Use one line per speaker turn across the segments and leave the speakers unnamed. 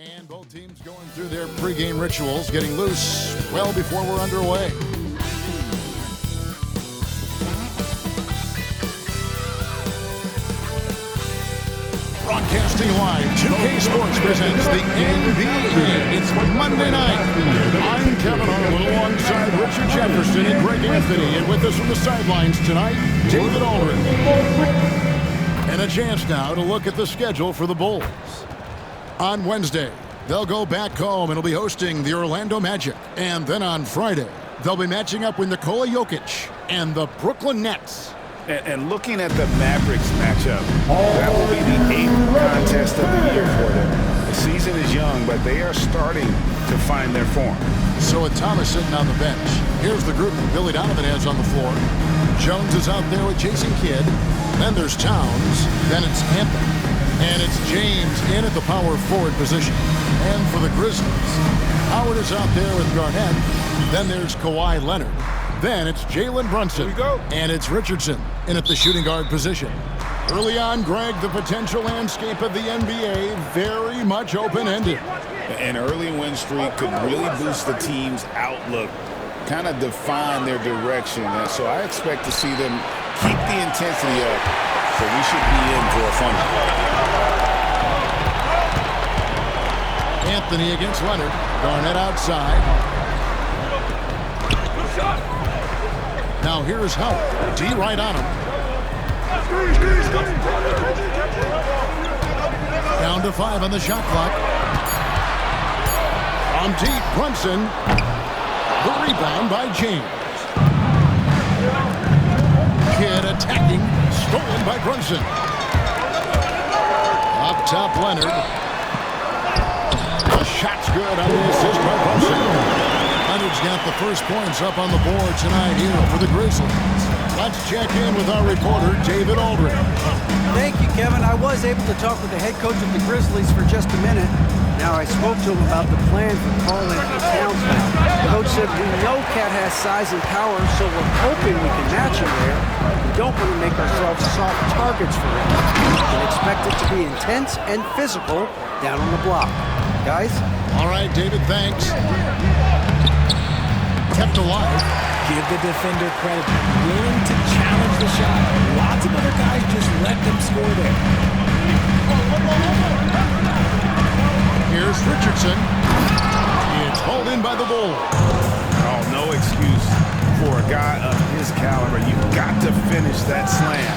And both teams going through their pregame rituals, getting loose well before we're underway. Broadcasting live, 2K Sports presents the NBA. It's Monday night. I'm Kevin Harlan alongside Richard Jefferson and Greg Anthony. And with us from the sidelines tonight, David Aldridge. And a chance now to look at the schedule for the Bulls. On Wednesday, they'll go back home and will be hosting the Orlando Magic. And then on Friday, they'll be matching up with Nikola Jokic and the Brooklyn Nets.
And looking at the Mavericks matchup, that will be the 8th contest of the year for them. The season is young, but they are starting to find their form.
So with Thomas sitting on the bench, here's the group that Billy Donovan has on the floor. Jones is out there with Jason Kidd. Then there's Towns. Then it's Hampton. And it's James in at the power forward position. And for the Grizzlies, Howard is out there with Garnett. Then there's Kawhi Leonard. Then it's Jalen Brunson.
Here we go.
And it's Richardson in at the shooting guard position. Early on, Greg, the potential landscape of the NBA very much open-ended.
An early win streak could really boost the team's outlook, kind of define their direction. And so I expect to see them keep the intensity up. So we should be in for a fun one.
Anthony against Leonard. Garnett outside. Now here's Howard. D right on him. Down to 5 on the shot clock. On deep, Brunson. The rebound by James. Kidd attacking. Stolen by Brunson. Up top, Leonard. The shot's good on the assist by Brunson. Leonard's got the first points up on the board tonight here for the Grizzlies. Let's check in with our reporter, David Aldridge.
Thank you, Kevin. I was able to talk with the head coach of the Grizzlies for just a minute. Now, I spoke to him about the plan for Karl-Anthony Towns. The coach said, we know Cat has size and power, so we're hoping we can match him there. We don't want to make ourselves soft targets for him. We can expect it to be intense and physical down on the block. Guys?
All right, David, thanks. Kept alive.
Give the defender credit. Willing to challenge the shot. Lots of other guys just let them score there.
Here's Richardson. It's hauled in by the Bulls.
Oh, no excuse for a guy of his caliber. You've got to finish that slam.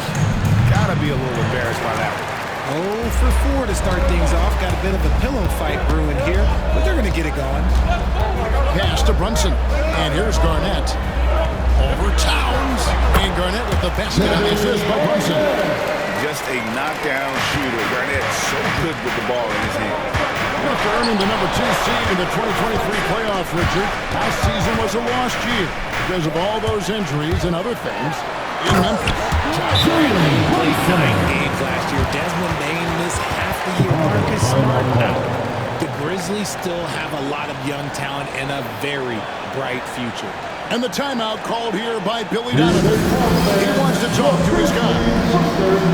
Got to be a little embarrassed by that one.
0 for 4 to start things off. Got a bit of a pillow fight brewing here, but they're going to get it going.
Pass to Brunson. And here's Garnett. Over Towns. And Garnett with the basket on the assist by Brunson.
Just a knockdown shooter. Garnett so good with the ball in his hand.
After earning the number 2 seed in the 2023 playoff, Richard, last season was a lost year because of all those injuries and other things in Memphis.
Played 9 games last year. Desmond Bane missed half the year. Marcus Smart out. The Grizzlies still have a lot of young talent and a very bright future.
And the timeout called here by Billy Donovan. He wants to talk to his guys.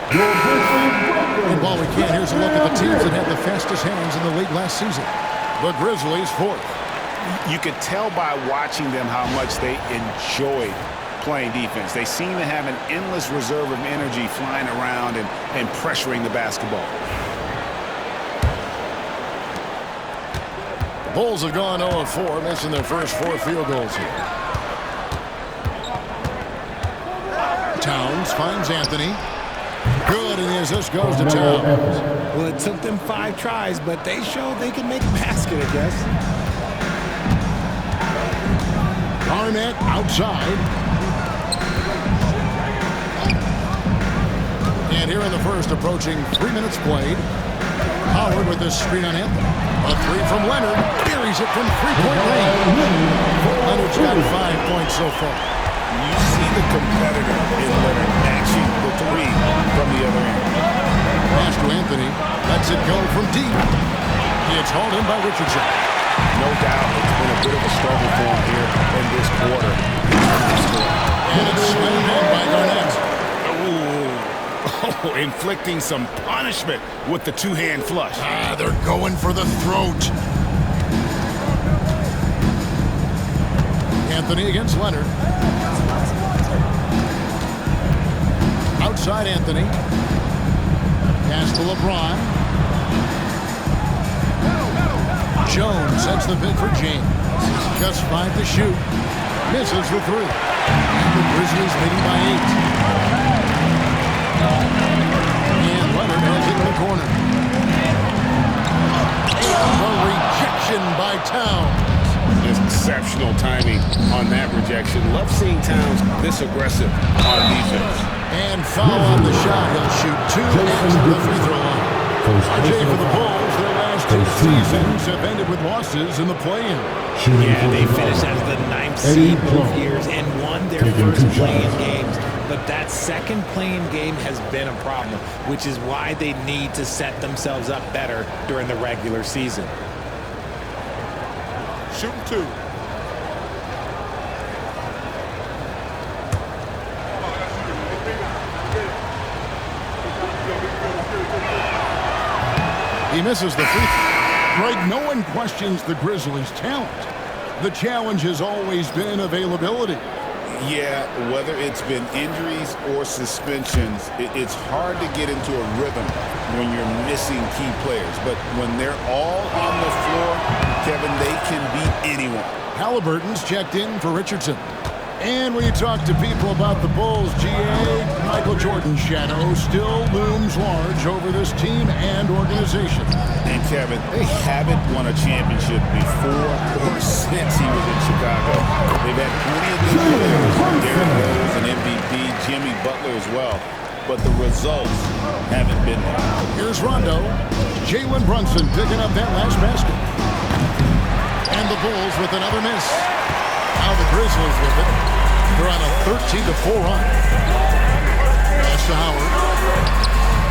And while we can, here's a look at the teams that had the fastest hands in the league last season. The Grizzlies, 4th.
You could tell by watching them how much they enjoy playing defense. They seem to have an endless reserve of energy flying around and pressuring the basketball.
The Bulls have gone 0 of 4, missing their first 4 field goals here. Towns finds Anthony. Good, and the assist goes to Towns.
Well, it took them 5 tries, but they showed they can make a basket, I guess.
Garnett outside. And here in the first, approaching 3 minutes played. Howard with this screen on Anthony. A 3 from Leonard. Buries it from 3-point range. Leonard's got 5 points so far.
You see the competitor in Leonard matching the 3 from the other end.
Pass to Anthony. Lets it go from deep. It's hauled in by Richardson.
No doubt it's been a bit of a struggle for him here in this quarter.
And it's slammed in by Garnett.
Oh, inflicting some punishment with the 2-hand flush.
They're going for the throat. Anthony against Leonard. Outside Anthony. Pass to LeBron. Jones sets the pick for James. Just 5 to shoot. Misses the 3. And the Grizzlies leading by 8. And Leonard has it in the corner. A rejection by Towns.
Exceptional timing on that rejection. Love seeing Towns this aggressive on defense.
And foul on the shot. He'll shoot 2 at the free throw line. RJ for the Bulls, their last 2 seasons have ended with losses in the play-in.
Yeah, they finished as the 9th seed both years and won their first play-in games. But that second play-in game has been a problem, which is why they need to set themselves up better during the regular season.
Shooting 2.
He misses the free throw. Greg, no one questions the Grizzlies' talent. The challenge has always been availability.
Yeah, whether it's been injuries or suspensions, it's hard to get into a rhythm when you're missing key players. But when they're all on the floor, Kevin, they can beat anyone.
Halliburton's checked in for Richardson. And when you talk to people about the Bulls, GA, Michael Jordan's shadow still looms large over this team and organization.
And Kevin, they haven't won a championship before or since he was in Chicago. They've had plenty of good players. Derrick Rose, an MVP, Jimmy Butler as well. But the results haven't been there.
Here's Rondo. Jalen Brunson picking up that last basket. And the Bulls with another miss. Now the Grizzlies with it. They're on a 13-4 run. Pass to Howard.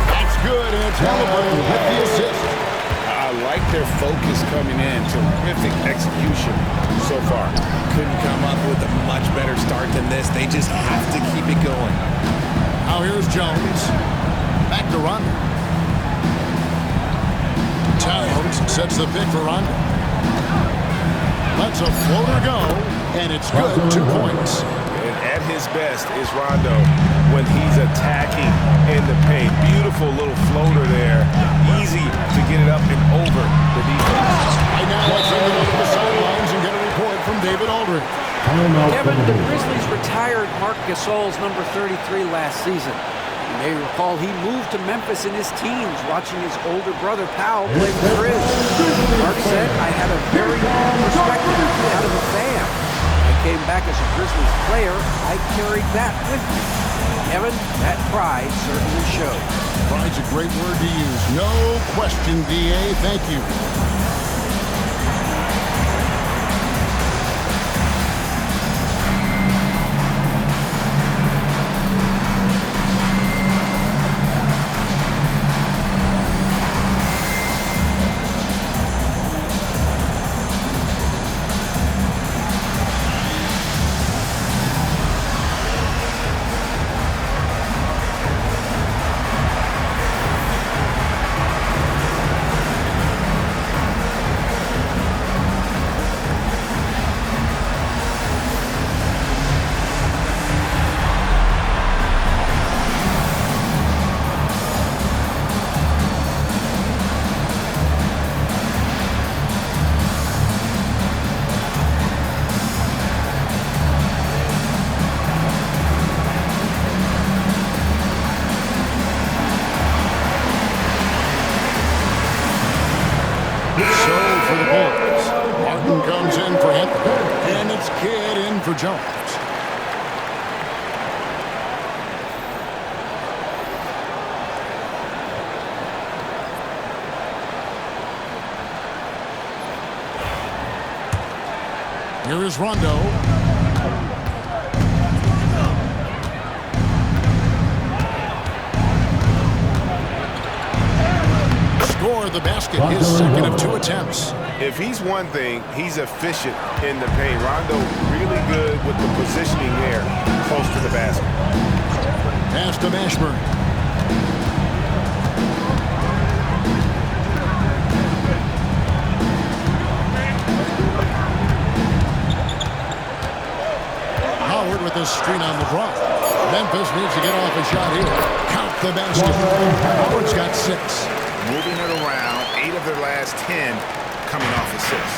That's good, and it's Halliburton with the assist.
I like their focus coming in. Terrific execution so far.
Couldn't come up with a much better start than this. They just have to keep it going.
Now here's Jones. Back to Rondo. Towns sets the pick for Rondo. Lets a floater go, and it's good. 2 points.
And at his best is Rondo when he's attacking in the paint. Beautiful little floater there. Easy to get it up and over the defense.
Right now, let's send it over the sidelines and get a report from David Aldridge.
Kevin, the Grizzlies retired Marc Gasol's number 33 last season. You may recall he moved to Memphis in his teens, watching his older brother Powell play for the Grizz. Mark said, I had a very long perspective out of a fan. I came back as a Grizzlies player. I carried that with me. Kevin, that pride certainly shows.
Pride's a great word to use. No question, DA. Thank you. for the Bulls. Martin comes in for Anthony. And it's Kidd in for Jones. Here is Rondo. Score the basket, his second of 2 attempts.
If he's one thing, he's efficient in the paint. Rondo really good with the positioning there close to the basket.
Pass to Mashburn. Howard with a screen on LeBron. Memphis needs to get off a shot here. Count the basket. Howard's got 6.
Moving it around, 8 of their last 10 coming off assists.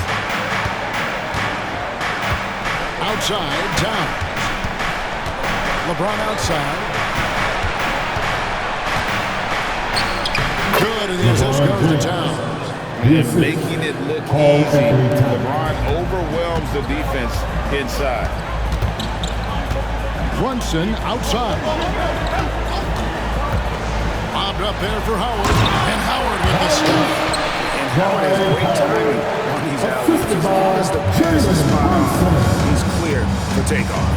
Outside, Towns. LeBron outside. Good, and the assist goes to Towns.
Making it look easy. LeBron overwhelms the defense inside.
Brunson outside. Bobbed up there for Howard. And Howard with the stop.
And Howard has great timing on these outlets. As long as the pass is spot on, he's clear for takeoff.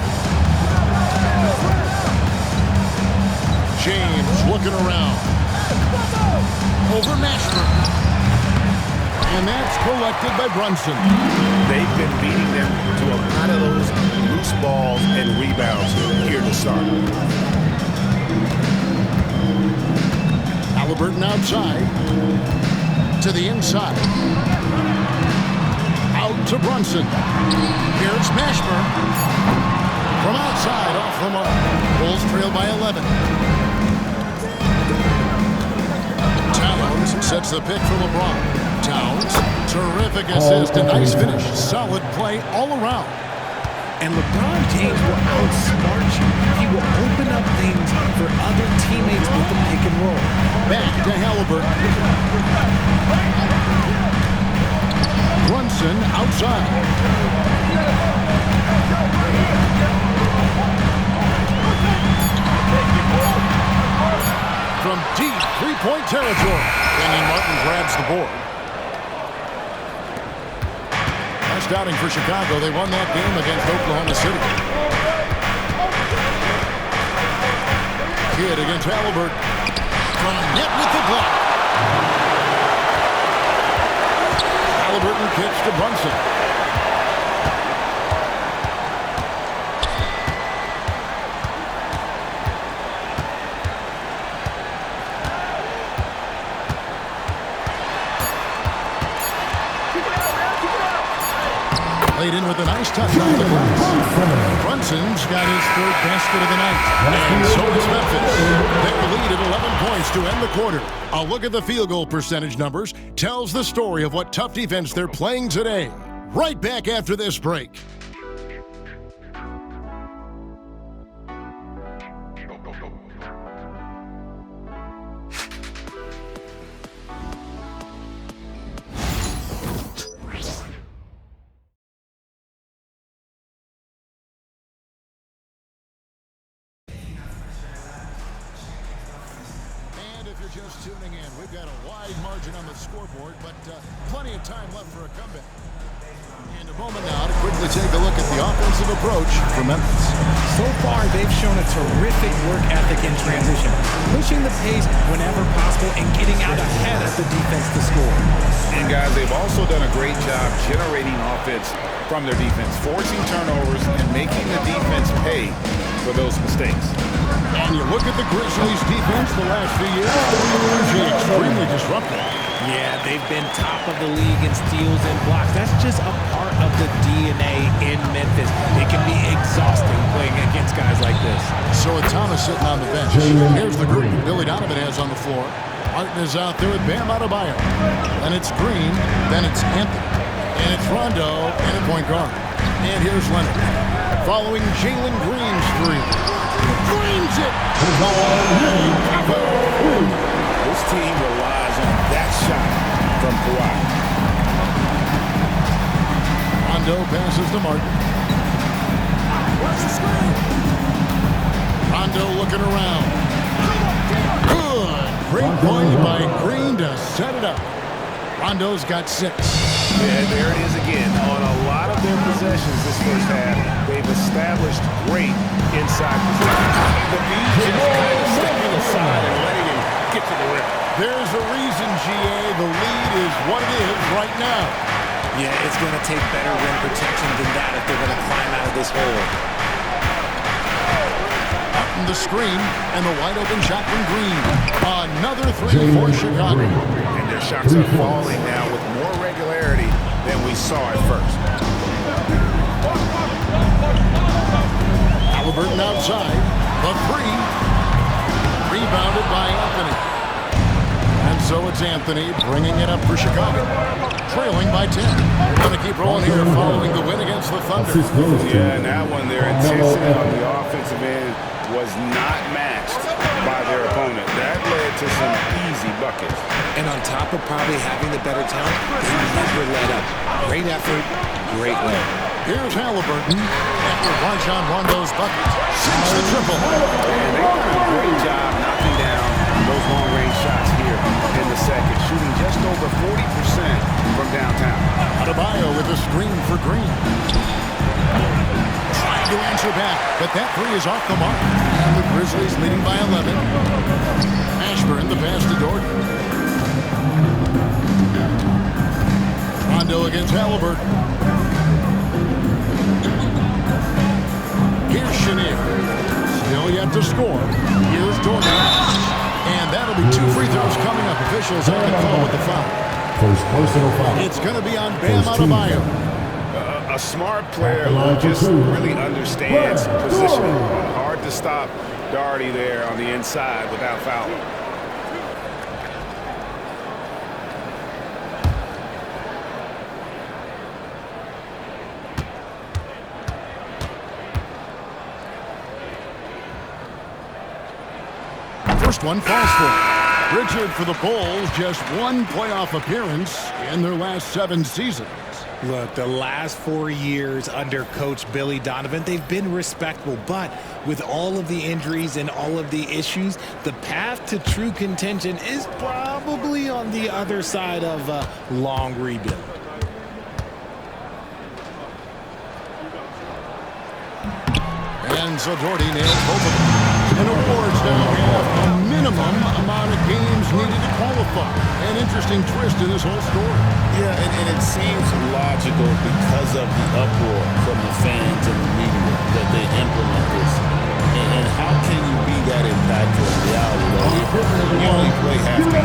James looking around. Over Mashburn. And that's collected by Brunson.
They've been beating them to a lot of those loose balls and rebounds here to start.
Halliburton outside. To the inside. Out to Brunson. Here's Mashburn. From outside, off the mark. Bulls trail by 11. Towns sets the pick for LeBron. Towns, terrific assist, a nice finish. Solid play all around.
And LeBron James will outsmart you. He will open up things for other teammates with the pick and roll.
Back to Halliburton. Brunson outside. From deep three-point territory. Kenyon Martin grabs the board. Last outing for Chicago. They won that game against Oklahoma City. Kidd against Halliburton. From net with the block. Halliburton kicks to Brunson. Laid in with a nice touch on the glass. Brunson's got his 3rd basket of the night. And so does Memphis. Their lead at 11 points to end the quarter. A look at the field goal percentage numbers tells the story of what tough defense they're playing today. Right back after this break. Just tuning in, we've got a wide margin on the scoreboard, but plenty of time left for a comeback. And a moment now to quickly take a look at the offensive approach for Memphis.
So far, they've shown a terrific work ethic in transition, pushing the pace whenever possible and getting out ahead of the defense to score.
And guys, they've also done a great job generating offense from their defense, forcing turnovers and making the defense pay for those mistakes.
And you look at the Grizzlies' defense the last few years, they're extremely disruptive.
Yeah, they've been top of the league in steals and blocks. That's just a part of the DNA in Memphis. It can be exhausting playing against guys like this.
So with Thomas sitting on the bench, here's the group Billy Donovan has on the floor. Martin is out there with Bam Adebayo. Then it's Green, then it's Anthony. And it's Rondo and a point guard. And here's Leonard. Following Jalen Green's 3. Greens it!
This team relies on that shot from Kawhi.
Rondo passes to Martin. Rondo looking around. Good. Great play by Green to set it up. Rondo's got 6.
Yeah, there it is again. On a lot of their possessions this first half, they've established great inside position. But these just kind of stepping aside and letting him get to the rim.
There's a reason, GA. The lead is what it is right now.
Yeah, it's going to take better rim protection than that if they're going to climb out of this hole.
Up in the screen, and the wide open shot from Green. Another 3 for Chicago.
And their shots are falling now with more regularity than we saw at first.
Halliburton outside. The 3. Rebounded by Anthony. And so it's Anthony bringing it up for Chicago. Trailing by 10. They're going to keep rolling here following the win against the Thunder.
Yeah, and that one, their intensity on the offensive end was not matched by their opponent. That led to some easy buckets.
And on top of probably having the better talent, they never let up. Great effort, great win.
Here's Halliburton after Rajon Rondo's bucket. Sinks the triple.
And they've done a great job knocking down those long-range shots here in the second, shooting just over 40% from downtown.
Adebayo with a screen for Green. Trying to answer back, but that 3 is off the mark. And the Grizzlies leading by 11. Ashburn the pass to Gordon. Rondo against Halliburton. Here's Chenier. Still yet to score. Here's Gordon. And that'll be 2 free throws coming up. Officials have the call with the foul.
First personal foul.
It's going to be on Bam Adebayo.
A smart player who just really understands positioning. Hard to stop Doherty there on the inside without fouling.
First one falls for Richard for the Bulls. Just 1 playoff appearance in their last 7 seasons.
Look, the last 4 years under Coach Billy Donovan, they've been respectable. But with all of the injuries and all of the issues, the path to true contention is probably on the other side of a long rebuild.
And so Doherty nails both of them. And awards now have a minimum amount of games needed to qualify. An interesting twist in this whole story.
Yeah, and it seems logical because of the uproar from the fans and the media that they implement this. And how can you be that impactful in reality? Though? You only play half the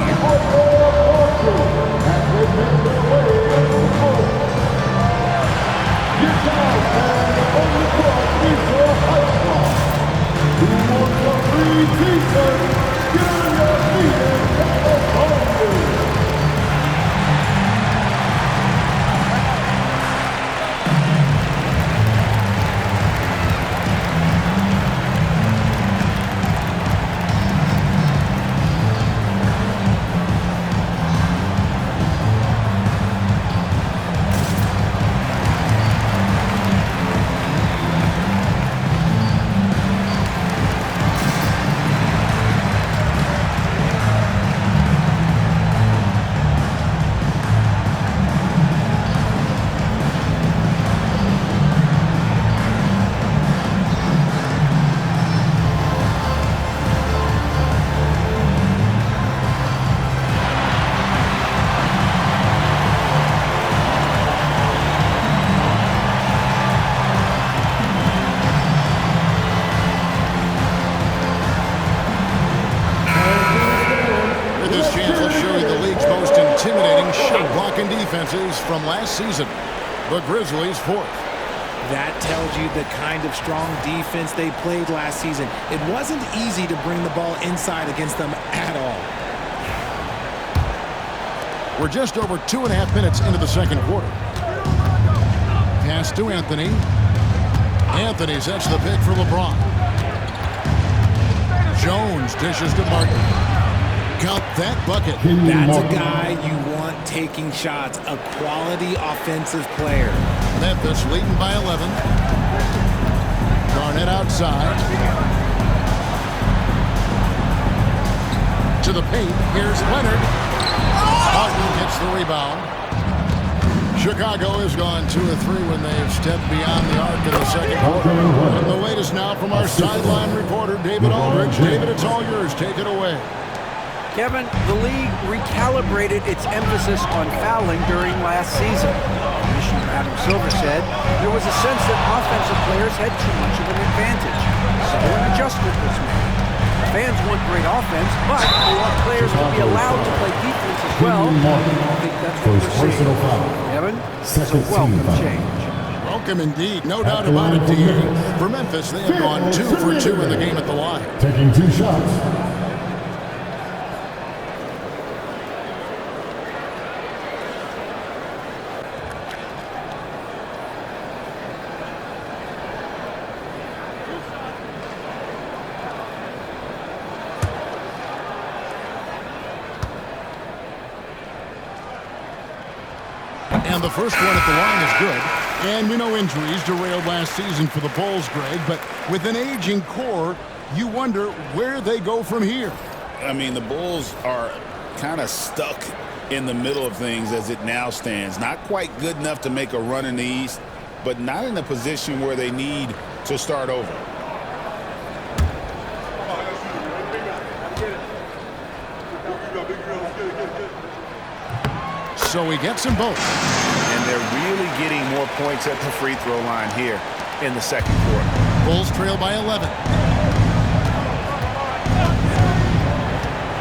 defenses from last season. The Grizzlies 4th.
That tells you the kind of strong defense they played last season. It wasn't easy to bring the ball inside against them at all.
We're just over 2.5 minutes into the second quarter. Pass to Anthony. Anthony sets the pick for LeBron. Jones dishes to Martin. Count that bucket.
That's a guy you want taking shots, a quality offensive player.
Memphis leading by 11. Garnett outside. To the paint. Here's Leonard. Harden gets the rebound. Chicago has gone 2 of 3 when they've stepped beyond the arc in the second quarter. And the latest now from our sideline reporter, David Aldridge. David, it's all yours. Take it away.
Kevin, the league recalibrated its emphasis on fouling during last season. Commissioner Adam Silver said there was a sense that offensive players had too much of an advantage. So an adjustment was made. Fans want great offense, but they want players to be allowed to play defense as well. I think that's what we're seeing. Kevin, it's a welcome change.
Welcome indeed. No doubt about it, D.A. For Memphis, they have gone 2 for 2 in the game at the line.
Taking 2 shots.
And the first one at the line is good. And we know injuries derailed last season for the Bulls, Greg, but with an aging core, you wonder where they go from here.
I mean, the Bulls are kind of stuck in the middle of things as it now stands. Not quite good enough to make a run in the East, but not in a position where they need to start over.
So he gets them both.
And they're really getting more points at the free throw line here in the second quarter.
Bulls trail by 11.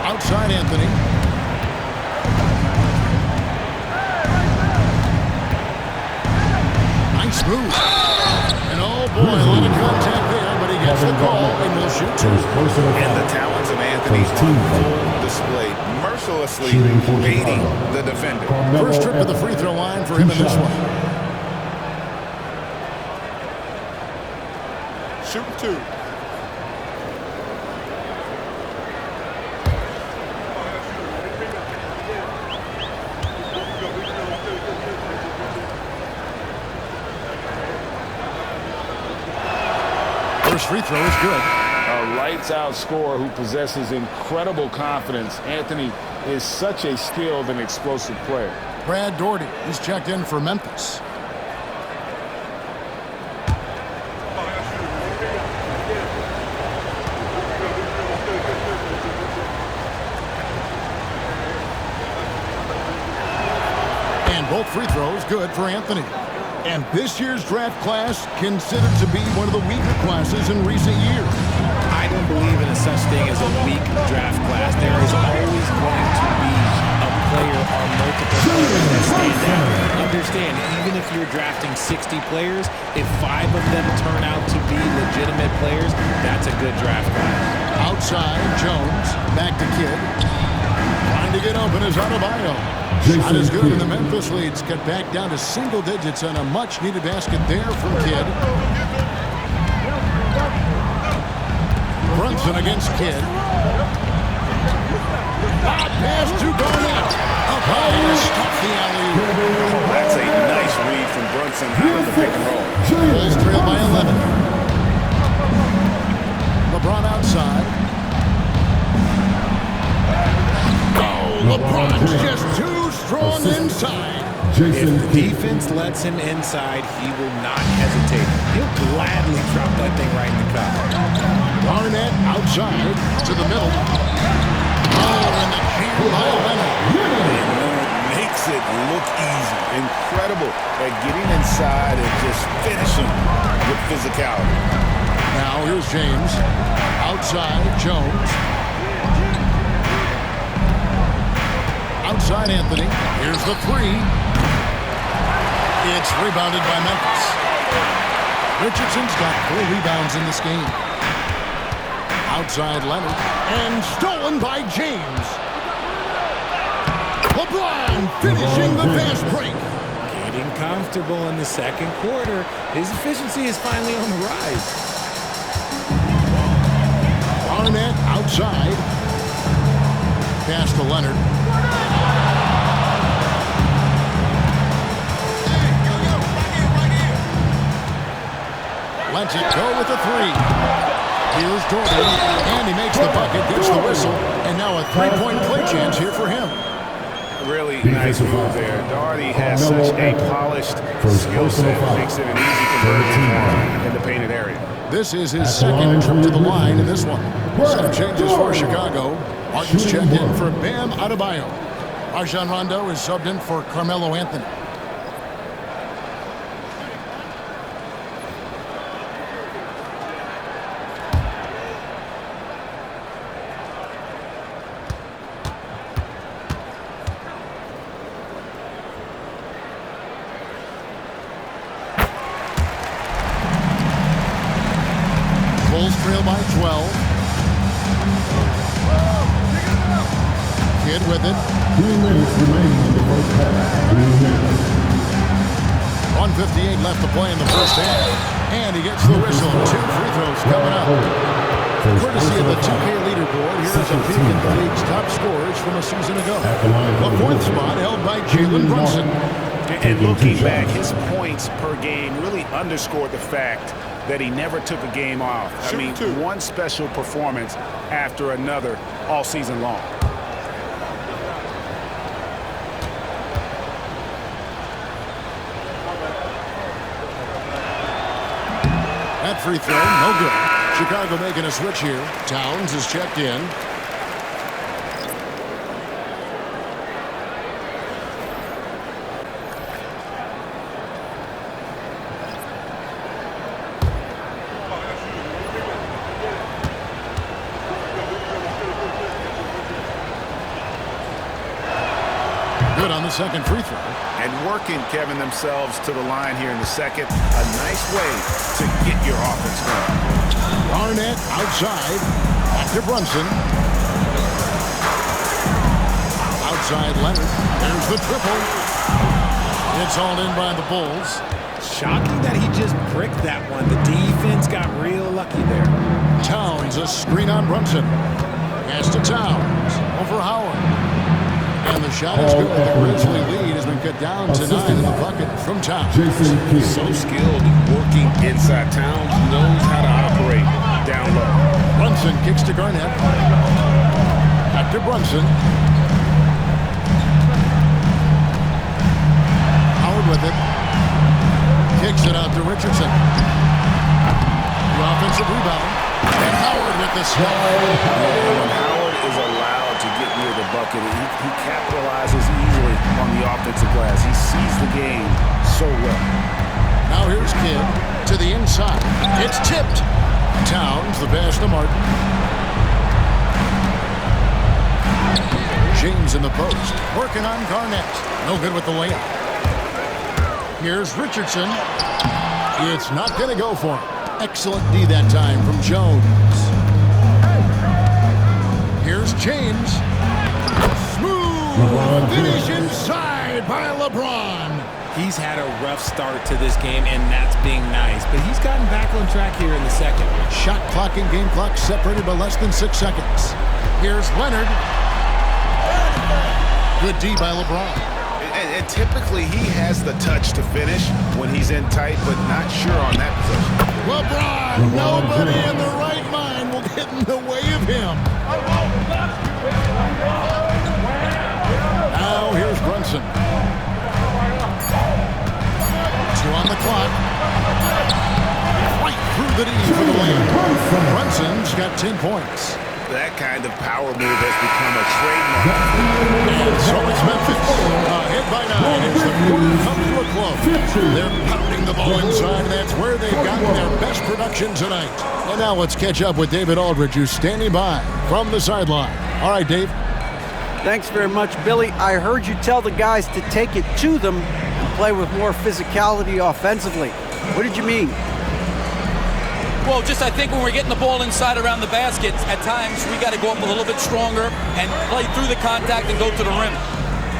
Outside Anthony. Nice move. And oh boy, a lot of contact there, but he gets the call and will shoot 2.
And the talents of Anthony on full display, mercilessly baiting the defender.
First trip to the free throw line for him in this one.
Shoot 2.
First free throw is good.
A lights-out scorer who possesses incredible confidence. Anthony is such a skilled and explosive player.
Brad Daugherty, he's checked in for Memphis. And both free throws good for Anthony. And this year's draft class considered to be one of the weaker classes in recent years.
I don't believe in a such thing as a weak draft class. There is always going to be a player or multiple players that stand out. Understand, even if you're drafting 60 players, if 5 of them turn out to be legitimate players, that's a good draft class.
Outside, Jones, back to Kidd. Trying to get open is Adebayo. Shot is good, and the Memphis leads cut back down to single digits on a much-needed basket there from Kidd. Brunson against Kidd. Pass to Garnett. Up high to stop the alley-oop.
That's a nice read from Brunson out of the pick and roll.
Bulls trail by 11. LeBron outside. Oh, LeBron's just too strong inside.
If the defense lets him inside, he will not hesitate. He'll gladly drop that thing right in the cup.
Garnett outside to the middle. Oh, and the jam by Leonard.
Makes it look easy. Incredible at getting inside and just finishing with physicality.
Now here's James. Outside, Jones. Outside Anthony. Here's the 3. It's rebounded by Memphis. Richardson's got 4 rebounds in this game. Outside Leonard. And stolen by James. LeBron finishing the fast break.
Getting comfortable in the second quarter. His efficiency is finally on the rise.
Garnett outside. pass to Leonard. Lets it go with a three. Here's Jordan, and he makes the bucket, gets the whistle, and now a three-point play chance here for him.
Really nice move there. Daugherty has such a polished skill set. Makes it an easy conversion in the painted area.
This is his second trip to the line in this one. Some changes for Chicago. Martin's checked in for Bam Adebayo. Rajon Rondo is subbed in for Carmelo Anthony. Bulls trail by 12. Kidd with it.
2 minutes remaining in the first half. 3 minutes.
1:58 left to play in the first half. And he gets the whistle. 2 free throws coming up. Courtesy of the 2K leaderboard, here's a peek at the league's top scorers from a season ago. The 4th spot held by Jalen Brunson.
And looking back, his points per game really underscored the fact that he never took a game off. I mean, one special performance after another all season long.
That free throw, no good. Chicago making a switch here. Towns is checked in. Good on the second free throw.
And working, Kevin, themselves to the line here in the second. A nice way to get your offense going.
Garnett outside. Back to Brunson. Outside Leonard. There's the triple. It's hauled in by the Bulls.
Shocking that he just bricked that one. The defense got real lucky there.
Towns, a screen on Brunson. Pass to Towns. Over Howard. And the shot is good. The Grizzly lead has been cut down to 9 in the bucket from Towns.
Jason Kidd.
So skilled working inside. Towns knows how to operate down low.
Brunson kicks to Garnett. Back to Brunson. Howard with it. Kicks it out to Richardson. The offensive rebound. And Howard with the snap.
When Howard is allowed to get near the bucket, he capitalizes easily on the offensive glass. He sees the game so well.
Now here's Kidd to the inside. It's tipped. Towns, the pass to Martin. James in the post. Working on Garnett. No good with the layup. Here's Richardson. It's not going to go for him. Excellent D that time from Jones. Here's James. Smooth finish inside by LeBron.
He's had a rough start to this game, and that's being nice. But he's gotten back on track here in the second.
Shot clock and game clock separated by less than 6 seconds. Here's Leonard. Good D by LeBron.
And typically he has the touch to finish when he's in tight, but not sure on that possession.
LeBron, nobody in their right mind will get in the way of him. Now here's Brunson. 2 on the clock. Right through the D for the win. Brunson's got 10 points.
That kind of power move has become a trademark.
And so it's Memphis. Ahead by 9 as the quarter comes to a close. They're pounding the ball inside, and that's where they've gotten their best production tonight. And now let's catch up with David Aldridge, who's standing by from the sideline. All right, Dave.
Thanks very much, Billy. I heard you tell the guys to take it to them and play with more physicality offensively. What did you mean?
Well, just I think when we're getting the ball inside around the basket, at times we got to go up a little bit stronger and play through the contact and go to the rim.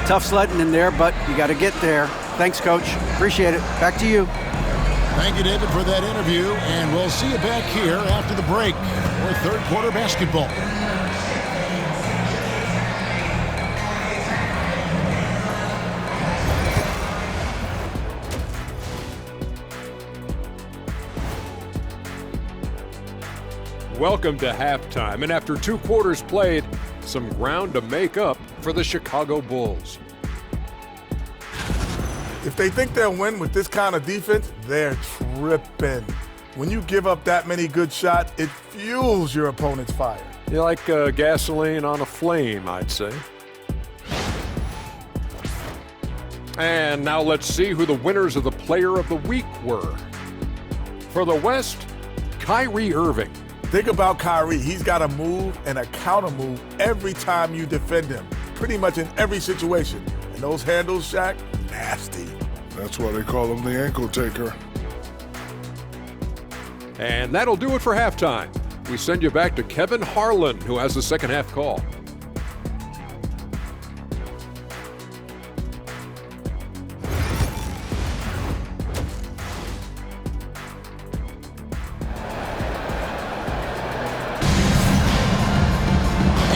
Tough sledding in there, but you got to get there. Thanks, Coach. Appreciate it. Back to you.
Thank you, David, for that interview, and we'll see you back here after the break for third quarter basketball.
Welcome to halftime, and after 2 quarters played, some ground to make up for the Chicago Bulls.
If they think they'll win with this kind of defense, they're tripping. When you give up that many good shots, it fuels your opponent's fire.
You like gasoline on a flame, I'd say. And now let's see who the winners of the Player of the Week were. For the West, Kyrie Irving.
Think about Kyrie. He's got a move and a counter move every time you defend him, pretty much in every situation. And those handles, Shaq, nasty.
That's why they call him the ankle taker.
And that'll do it for halftime. We send you back to Kevin Harlan, who has the second half call.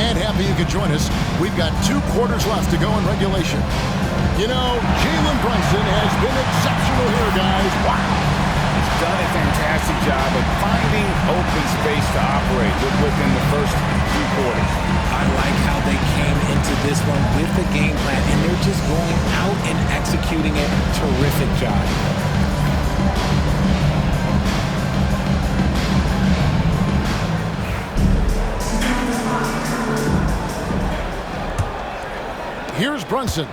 And happy you could join us. We've got 2 quarters left to go in regulation. You know, Jalen Brunson has been exceptional here, guys. Wow.
He's done a fantastic job of finding open space to operate within the first 2 quarters.
I like how they came into this one with the game plan, and they're just going out and executing it. Terrific job.
Here's Brunson.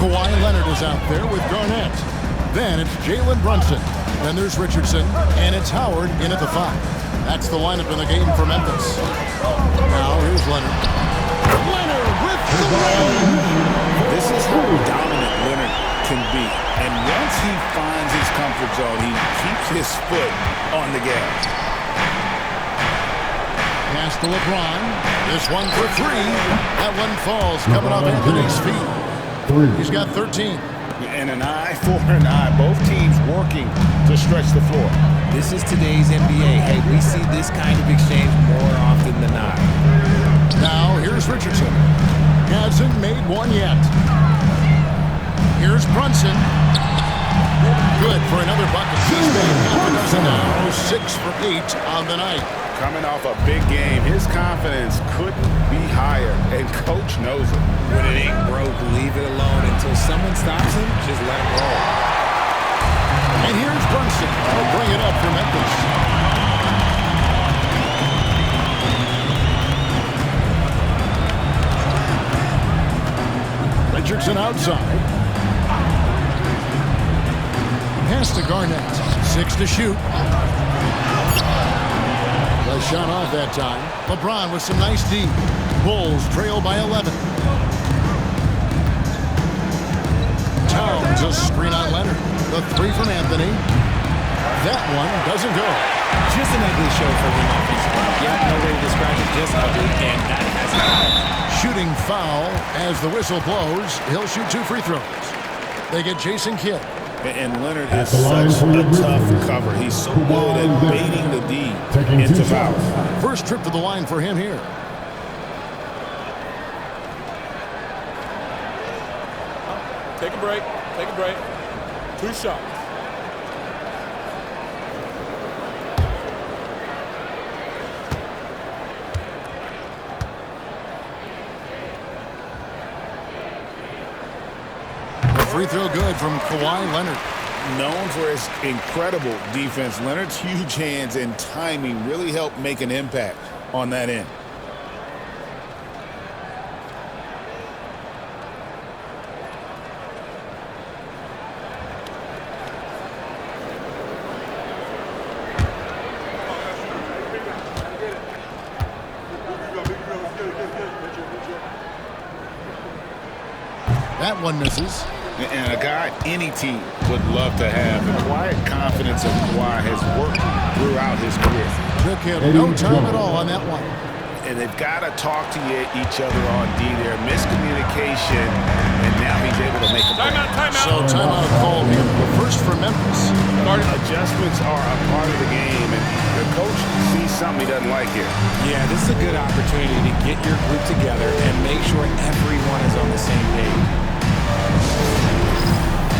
Kawhi Leonard is out there with Garnett. Then it's Jalen Brunson. Then there's Richardson. And it's Howard in at the 5. That's the lineup in the game for Memphis. Now here's Leonard. Leonard with the range.
This is how dominant Leonard can be. And once he finds his comfort zone, he keeps his foot on the gas.
Pass to LeBron. This one for 3. That one falls coming off Anthony's feet. He's got 13.
And an eye for an eye. Both teams working to stretch the floor.
This is today's NBA. Hey, we see this kind of exchange more often than not.
Now here's Richardson. Hasn't made one yet. Here's Brunson. Good for another bucket. He's made half a dozen now. 6 for 8 on the night.
Coming off a big game, his confidence couldn't be higher, and Coach knows it.
When it ain't broke, leave it alone until someone stops him. Just let him roll.
And here's Brunson. He'll bring it up for Memphis. Richardson outside. Pass to Garnett. 6 to shoot. The shot off that time. LeBron with some nice D. Bulls trail by 11. Towns a screen on Leonard. The 3 from Anthony. That one doesn't go.
Just an ugly show for the Memphis. Yeah, no way to describe it. Just ugly, and that has happened.
Shooting foul as the whistle blows. He'll shoot 2 free throws. They get Jason Kidd.
And Leonard is such a tough cover. He's so good at baiting the D into fouls.
First trip to the line for him here.
Take a break. Take a break. 2 shots.
Free throw good from Kawhi Leonard.
Known for his incredible defense, Leonard's huge hands and timing really helped make an impact on that end.
That one misses.
And a guy any team would love to have. The quiet confidence of Kawhi has worked throughout his career.
Took him no time at all on that one.
And they've got to talk to each other on D there. Miscommunication, and now he's able to make a break.
So timeout call here. The first for Memphis.
Adjustments are a part of the game, and the coach sees something he doesn't like here.
Yeah, this is a good opportunity to get your group together and make sure everyone is on the same page.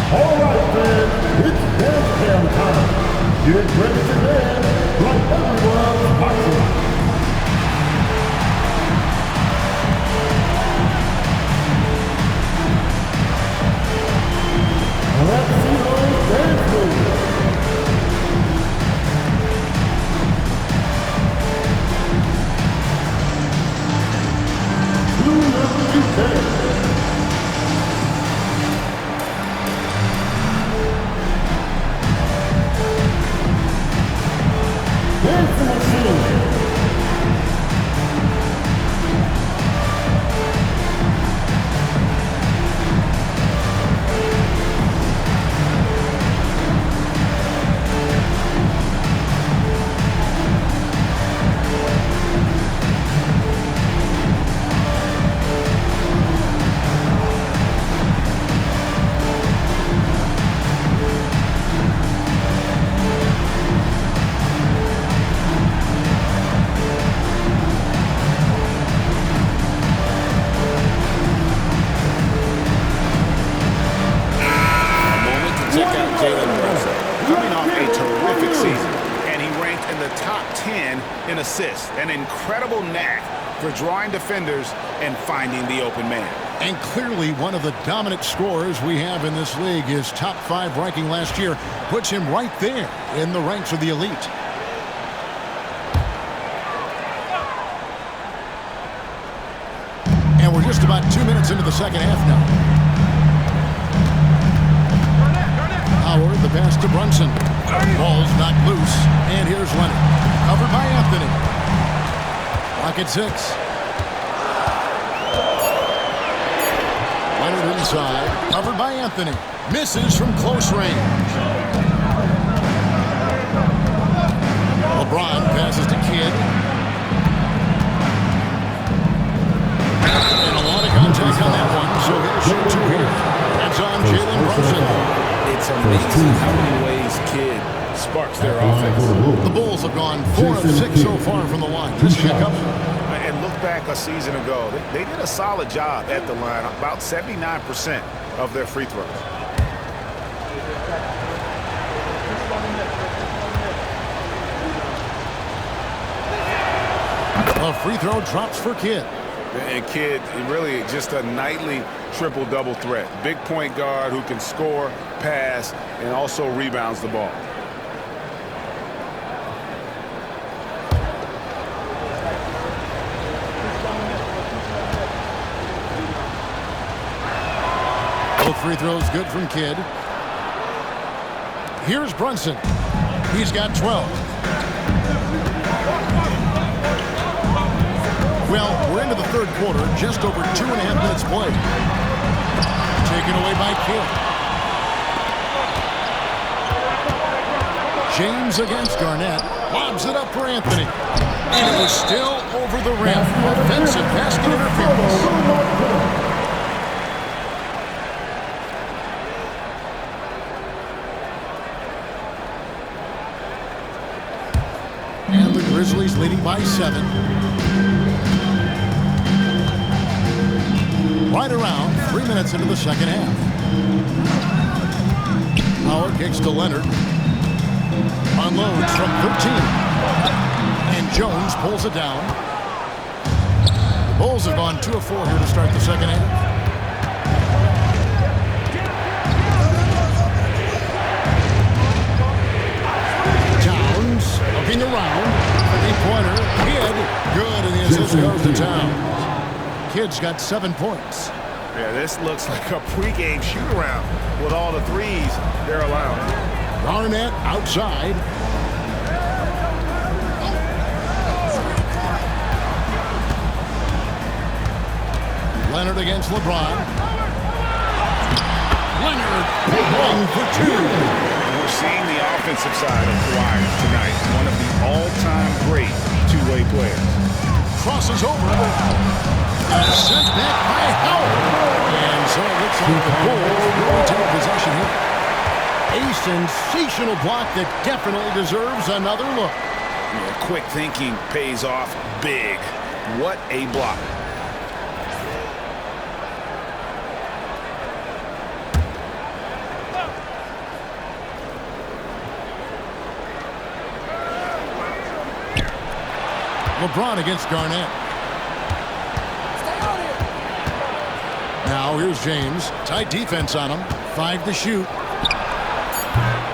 All right, fans, it's dance cam time. Get ready to dance.
check out Jalen Brunson, coming off a terrific season, and he ranked in the top 10 in assists. An incredible knack for drawing defenders and finding the open man.
And clearly one of the dominant scorers we have in this league. His top 5 ranking last year puts him right there in the ranks of the elite. And we're just about 2 minutes into the second half now. Howard, the pass to Brunson. Ball's knocked loose, and here's Leonard. Covered by Anthony. Rocket 6. Leonard inside, covered by Anthony. Misses from close range. LeBron passes to Kidd. And a lot of contact on that one, so he'll shoot 2 here. That's on Jalen Brunson.
It's amazing how many ways Kidd sparks their offense.
The Bulls have gone 4 of 6 so far from the line. This checkup.
And look back a season ago. They did a solid job at the line, about 79% of their free throws.
A free throw drops for Kidd.
And Kidd, really just a nightly triple-double threat. Big point guard who can score, pass, and also rebounds the ball.
Both free throws good from Kidd. Here's Brunson. He's got 12. Well, we're into the third quarter, just over 2.5 minutes played. Taken away by Kidd. James against Garnett. Lobs it up for Anthony. And it was still over the rim. Offensive basket interference. And the Grizzlies leading by 7. Right around 3 minutes into the second half. Howard kicks to Leonard. Unloads from 13. And Jones pulls it down. The Bulls have gone 2 of 4 here to start the second half. Towns looking around. 3-pointer. Kidd. Good, and the assist goes to Towns. Kidd's got 7 points.
Yeah, this looks like a pregame shoot-around with all the threes they're allowing.
Garnett outside. Leonard against LeBron. Leonard going for 2.
We're seeing the offensive side of Kawhi tonight. One of the all-time great two-way players.
Crosses over. Sent back by Howard. And so it looks like the Bulls will take possession here. A sensational block that definitely deserves another look.
Yeah, quick thinking pays off big. What a block.
LeBron against Garnett. Now here's James. Tight defense on him. 5 to shoot.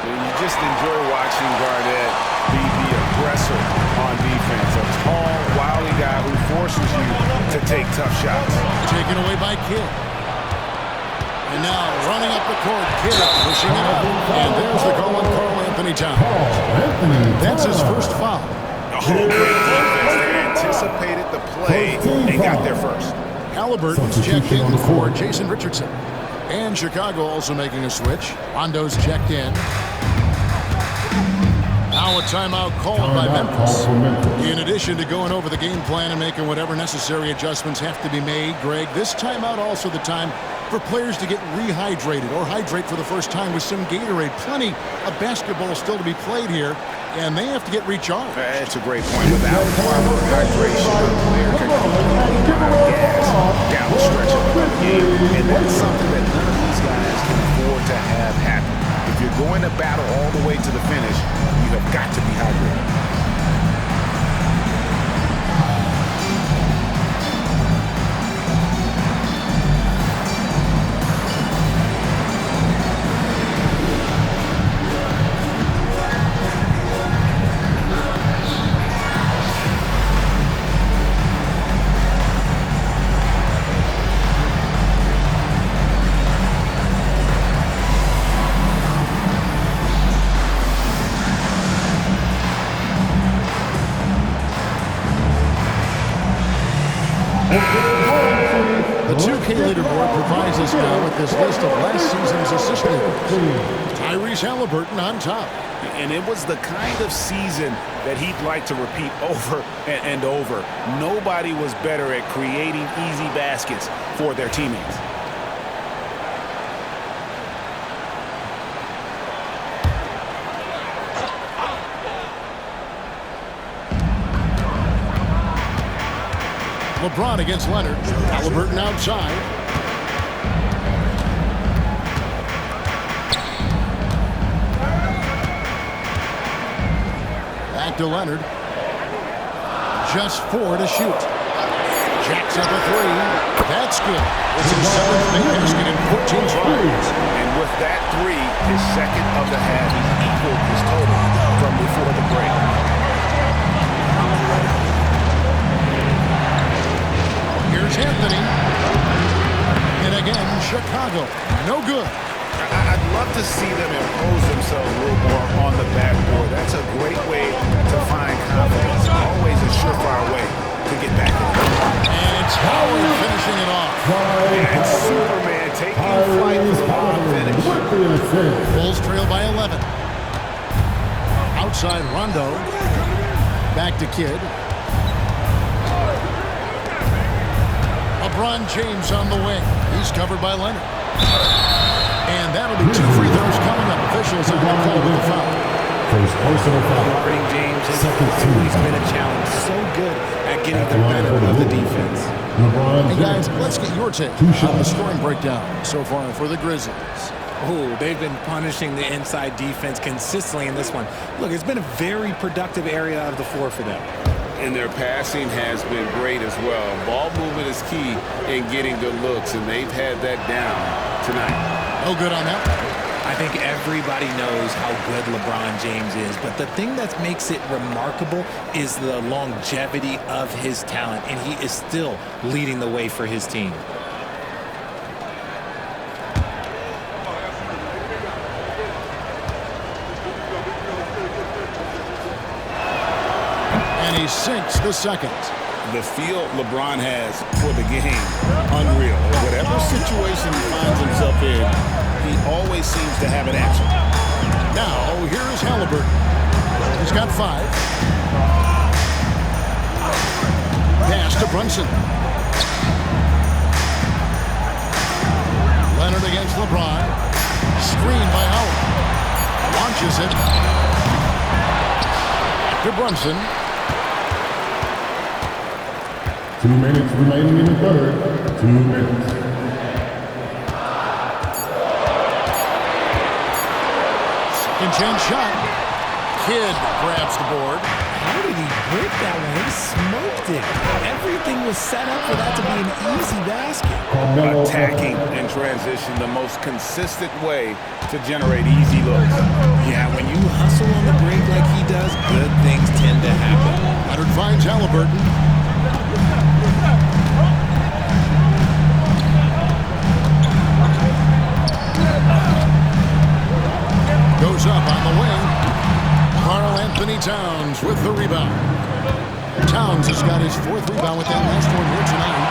You just enjoy watching Garnett be the aggressor on defense. A tall, wily guy who forces you to take tough shots.
Taken away by Kidd. And now running up the court, Kidd pushing it up. And there's the call on Karl Anthony Towns. That's his first foul.
Oh, great defense. They anticipated the play and got there first.
Halliburton's checked in for Jason Richardson. And Chicago also making a switch. Rondo's checked in. Now a timeout called by Memphis. In addition to going over the game plan and making whatever necessary adjustments have to be made, Greg, this timeout also the time for players to get rehydrated or hydrate for the first time with some Gatorade. Plenty of basketball still to be played here, and they have to get recharged.
That's a great point. Without proper hydration, a player can completely run out of gas down the stretch of the game, and that's something that none of these guys can afford to have happen. If
going to battle all the way to the finish, you have got to be hydrated.
The 2K leaderboard provides us now with this list of last season's assist leaders. Tyrese Halliburton on top.
And it was the kind of season that he'd like to repeat over and over. Nobody was better at creating easy baskets for their teammates.
LeBron against Leonard. Halliburton outside. Back to Leonard. Just 4 to shoot. Jacks up a 3. That's good. It's his 7th big basket in 14 tries.
And with that 3, his second of the half, he's equaled his total from before the break.
Here's Anthony. And again, Chicago. No good.
I'd love to see them impose themselves a little more on the backboard. That's a great way to find confidence. Always a surefire way to get back in the game.
And it's Howard finishing it off.
And Superman taking flight for the long finish.
Bulls trail by 11. Outside Rondo. Back to Kidd. LeBron James on the wing. He's covered by Leonard. And that'll be 2 free throws coming up. Officials on the call with the foul.
First personal foul.
Guarding James has always been a challenge. So good at getting the better of the defense.
Hey guys, let's get your take on the scoring breakdown so far for the Grizzlies.
Oh, they've been punishing the inside defense consistently in this one. Look, it's been a very productive area of the floor for them.
And their passing has been great as well. Ball movement is key in getting good looks, and they've had that down tonight.
No good on that.
I think everybody knows how good LeBron James is, but the thing that makes it remarkable is the longevity of his talent, and he is still leading the way for his team.
And he sinks the second.
The feel LeBron has for the game, unreal. Whatever situation he finds himself in, he always seems to have an answer.
Now, here is Halliburton. He's got 5. Pass to Brunson. Leonard against LeBron. Screen by Howard. Launches it. To Brunson.
2 minutes remaining in the third. 2 minutes.
Second chance shot. Kidd grabs the board.
How did he break that one? He smoked it. Everything was set up for that to be an easy basket.
Attacking in transition, the most consistent way to generate easy looks.
Yeah, when you hustle on the break like he does, good things tend to happen.
Leonard finds Halliburton. Goes up on the wing. Karl Anthony Towns with the rebound. Towns has got his 4th rebound with that last one here tonight.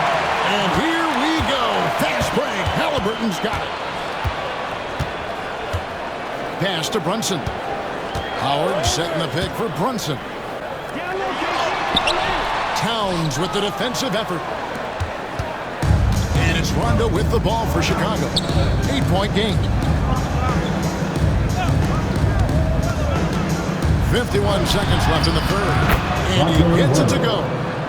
And here we go. Fast break. Halliburton's got it. Pass to Brunson. Howard setting the pick for Brunson. Towns with the defensive effort. And it's Rondo with the ball for Chicago. 8-point game. 51 seconds left in the third. And he gets it to go.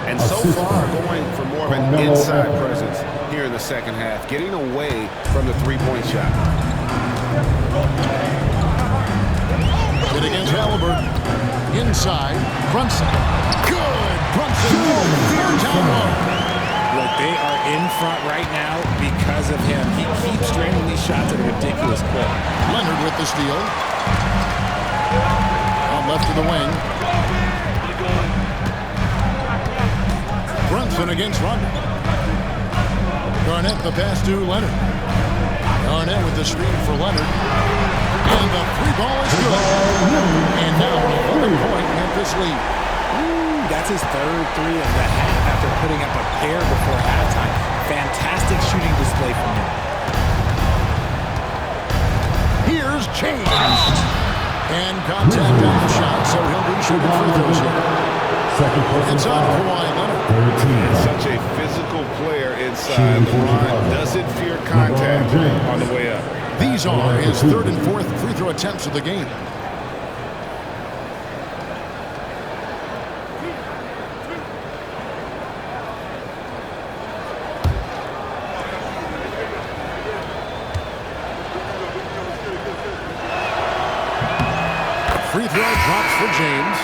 And so far, going for more of an inside presence here in the second half, getting away from the 3-point shot.
Halliburton. Inside, Brunson. Good! Brunson, down low.
Look, they are in front right now because of him. He keeps draining these shots at a ridiculous clip.
Leonard with the steal. On left of the wing. Brunson against Rondo. Garnett the pass to Leonard. Garnett with the screen for Leonard. And the three ball is good. And now an 11-point Memphis lead.
That's his third three of the half after putting up a pair before halftime. Fantastic shooting display from him.
Here's James. And contact on the shot, so he'll be shooting free throws here. It's on Kawhi Leonard.
Such a physical player inside. LeBron doesn't fear contact on the way up.
These are his third and fourth free throw attempts of the game. Free throw drops for James.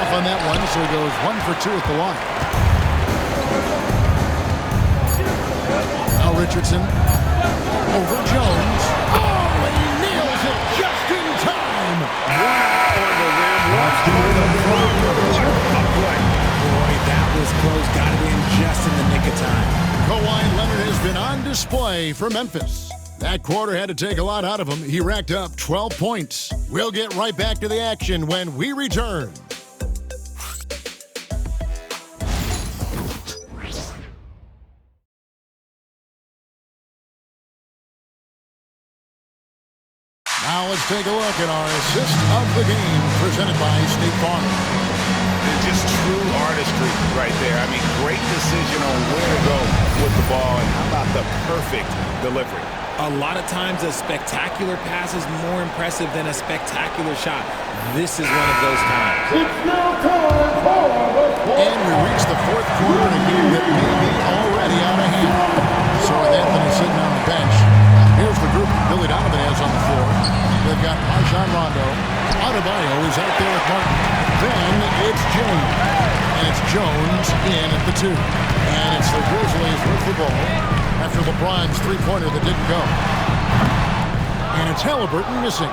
On that one, so he goes 1 for 2 at the line. Now Richardson over Jones. Oh, and he nails it just in time.
Boy, that was close. Got it in just in the nick of time.
Kawhi Leonard has been on display for Memphis. That quarter had to take a lot out of him. He racked up 12 points. We'll get right back to the action when we return. Now let's take a look at our assist of the game presented by State Farm.
It's just true artistry right there. I mean, great decision on where to go with the ball, and how about the perfect delivery?
A lot of times a spectacular pass is more impressive than a spectacular shot. This is one of those times.
And we reach the fourth quarter in a game that may be already out of hand. So with Anthony sitting on the bench, here's the group Billy Donovan has on the floor. They've got Rajon Rondo. Adebayo is out there with Martin. Then it's James. And it's Jones in at the 2. And it's the Grizzlies with the ball after LeBron's three-pointer that didn't go. And it's Halliburton missing.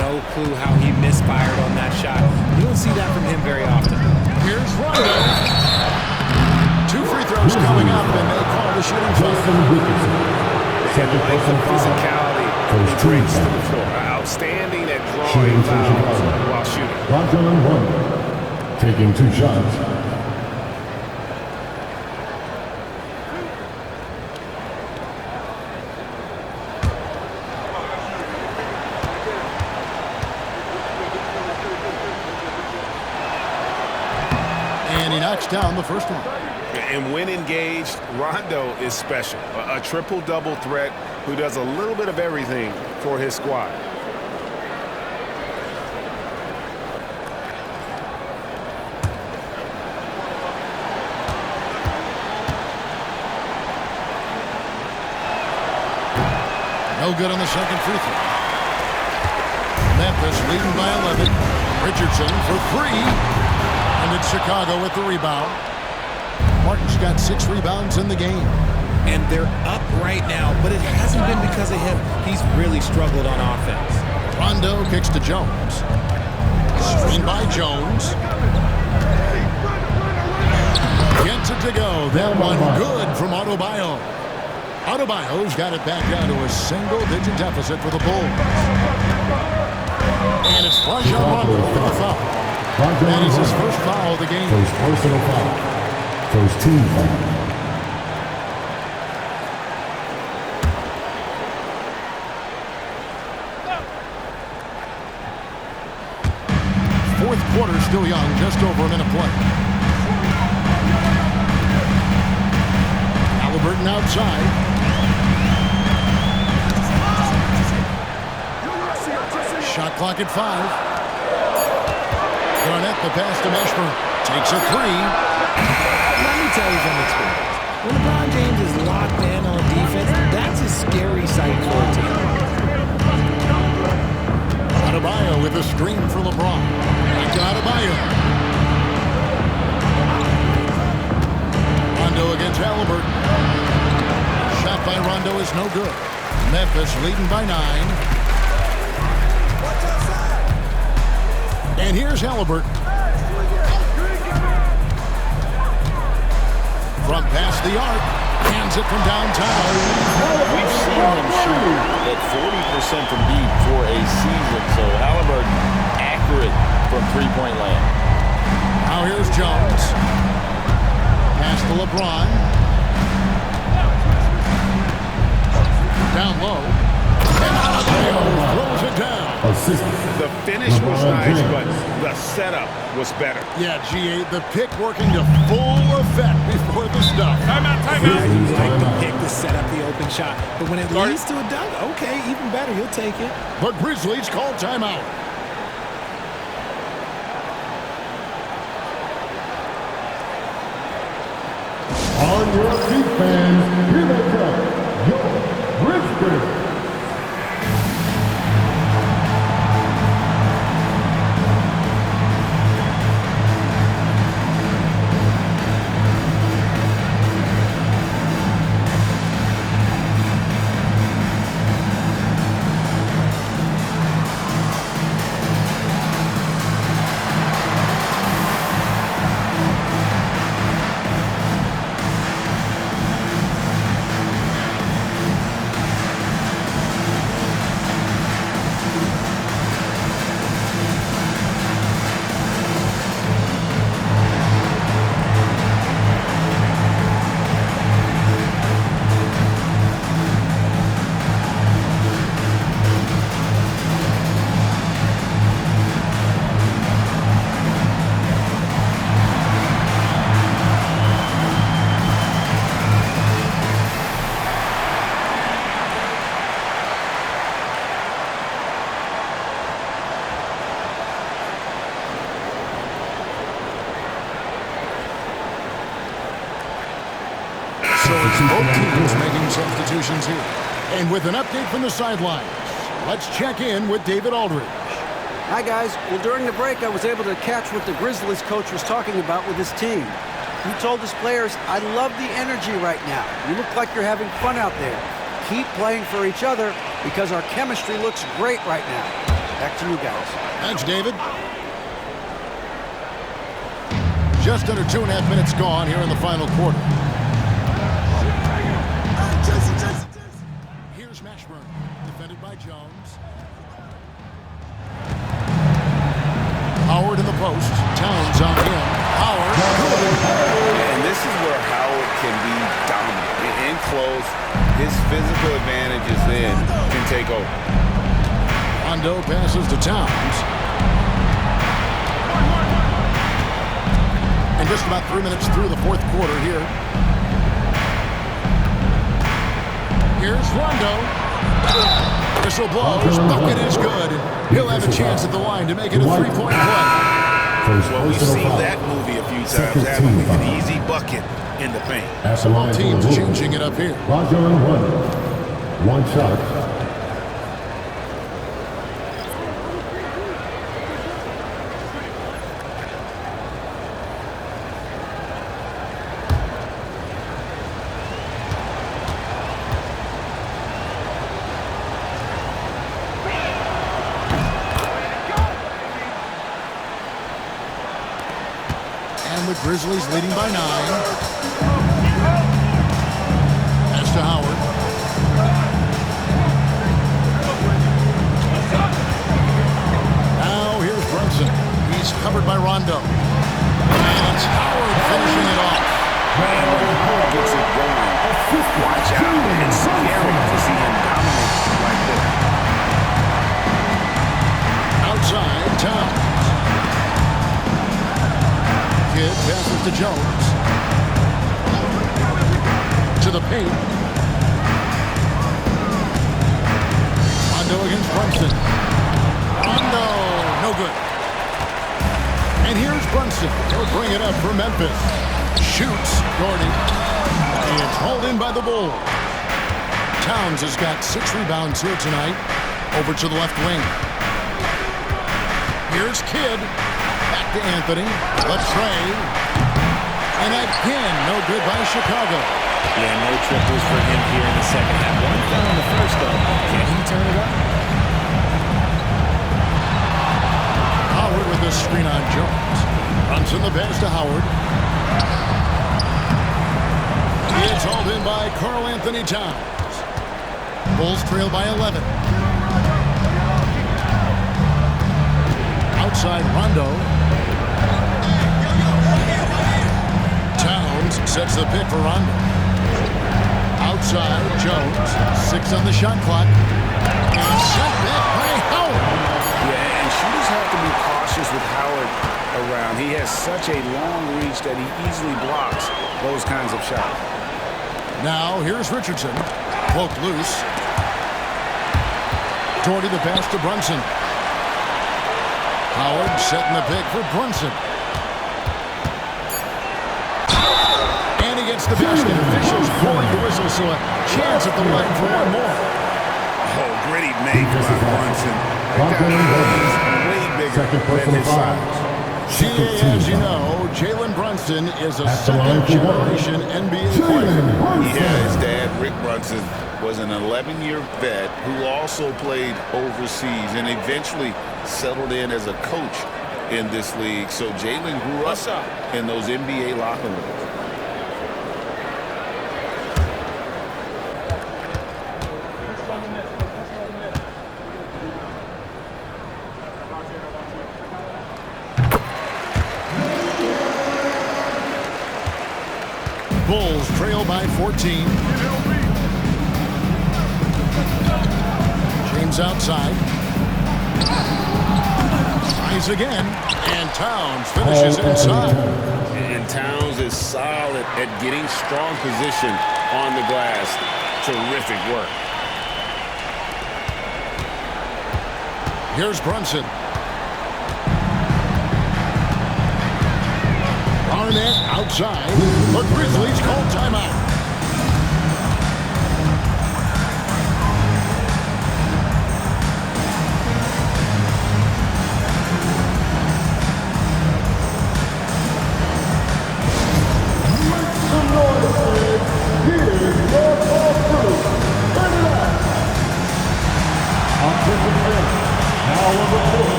No clue how he misfired on that shot. You don't see that from him very often.
Here's Rondo. 2 free throws coming up, and they call the shooting foul.
The physicality he brings to the floor. Outstanding at drawing fouls while shooting.
Rajon taking 2 shots.
And he knocks down the first one.
And when engaged, Rondo is special. A triple-double threat who does a little bit of everything for his squad.
No good on the second free throw. Memphis leading by 11. Richardson for 3. And it's Chicago with the rebound. Martin's got 6 rebounds in the game.
And they're up right now, but it hasn't been because of him. He's really struggled on offense.
Rondo kicks to Jones. Screen by Jones. Gets it to go. That one good from Adebayo. Adebayo's got it back down to a single-digit deficit for the Bulls. And it's Rajon Rondo with the foul. That is his first foul of the game.
First personal foul. First team foul.
Fourth quarter still young, just over a minute play. Halliburton outside. clock at 5. Garnett, the pass to Mashburn. Takes a 3.
Let me tell you from experience. When LeBron James is locked in on defense, that's a scary sight for a team.
Adebayo with a screen for LeBron. Back to Adebayo. Rondo against Halliburton. Shot by Rondo is no good. Memphis leading by 9. And here's Halliburton. From past the arc. Hands it from downtown.
We've seen him shoot at 40% from deep for a season. So Halliburton accurate from three-point land.
Now here's Jones. Pass to LeBron. Down low. And Adebayo throws it down.
The finish was nice, but the setup was better.
Yeah, G8, the pick working to full effect before the stuff.
Timeout.
Yeah, you like the pick to set up the open shot. But when it leads to a dunk, okay, even better. You'll take it.
But Grizzlies call timeout.
On your feet, fans, here they come, your Grizzlies.
Both teams making substitutions here. And with an update from the sidelines, let's check in with David Aldridge.
Hi, guys. Well, during the break, I was able to catch what the Grizzlies coach was talking about with his team. He told his players, I love the energy right now. You look like you're having fun out there. Keep playing for each other because our chemistry looks great right now. Back to you guys.
Thanks, David. Just under 2.5 minutes gone here in the final quarter. Here's Mashburn, defended by Jones. Howard in the post. Towns on him. Howard.
And this is where Howard can be dominant. In close, his physical advantages then can take over.
Rondo passes to Towns. And just about 3 minutes through the fourth quarter here. Here's Rondo. Whistle blows. Bucket is good. He'll have a chance at the line to make it a three-point play.
Well, we've seen that movie a few times, haven't we? An easy bucket in the paint.
Both teams changing it up here.
Rajon Rondo. One shot.
The Grizzlies leading by 9. Pass to Howard. Now here's Brunson. He's covered by Rondo. And it's Howard finishing it off.
Gets it going. Watch out. It's scary to see him dominate like that.
Outside, Towns. Kidd passes to Jones. To the paint. Rondo against Brunson. Rondo, no good. And here's Brunson. He'll bring it up for Memphis. Shoots, Gordon. It's hauled in by the Bulls. Towns has got 6 rebounds here tonight. Over to the left wing. Here's Kidd. Back to Anthony. Let's Trey. And again, no good by Chicago.
Yeah, no triples for him here in the second half. One fell in the first, though. Can he turn it up?
Howard with the screen on Jones. Brunson the pass to Howard. It's hauled in by Karl Anthony Towns. Bulls trail by 11. Outside Rondo. Towns sets the pick for Rondo. Outside Jones. 6 on the shot clock. And set back by Howard.
Yeah, and shooters have to be cautious with Howard around. He has such a long reach that he easily blocks those kinds of shots.
Now here's Richardson. Poked loose. Doherty the pass to Brunson. Howard setting the pick for Brunson. And he gets the basket. Officials blowing the whistle, so a chance at the line for one more.
Oh, gritty make by Brunson. That guy is way bigger than his size.
As you know, Jalen Brunson is a second-generation NBA player.
Yeah, his dad, Rick Brunson, was an 11-year vet who also played overseas and eventually settled in as a coach in this league. So Jalen grew up in those NBA locker rooms.
Bulls trail by 14. James outside. Tries again. And Towns finishes inside.
And Towns is solid at getting strong position on the glass. Terrific work.
Here's Brunson. Barnett outside. The Grizzlies call timeout.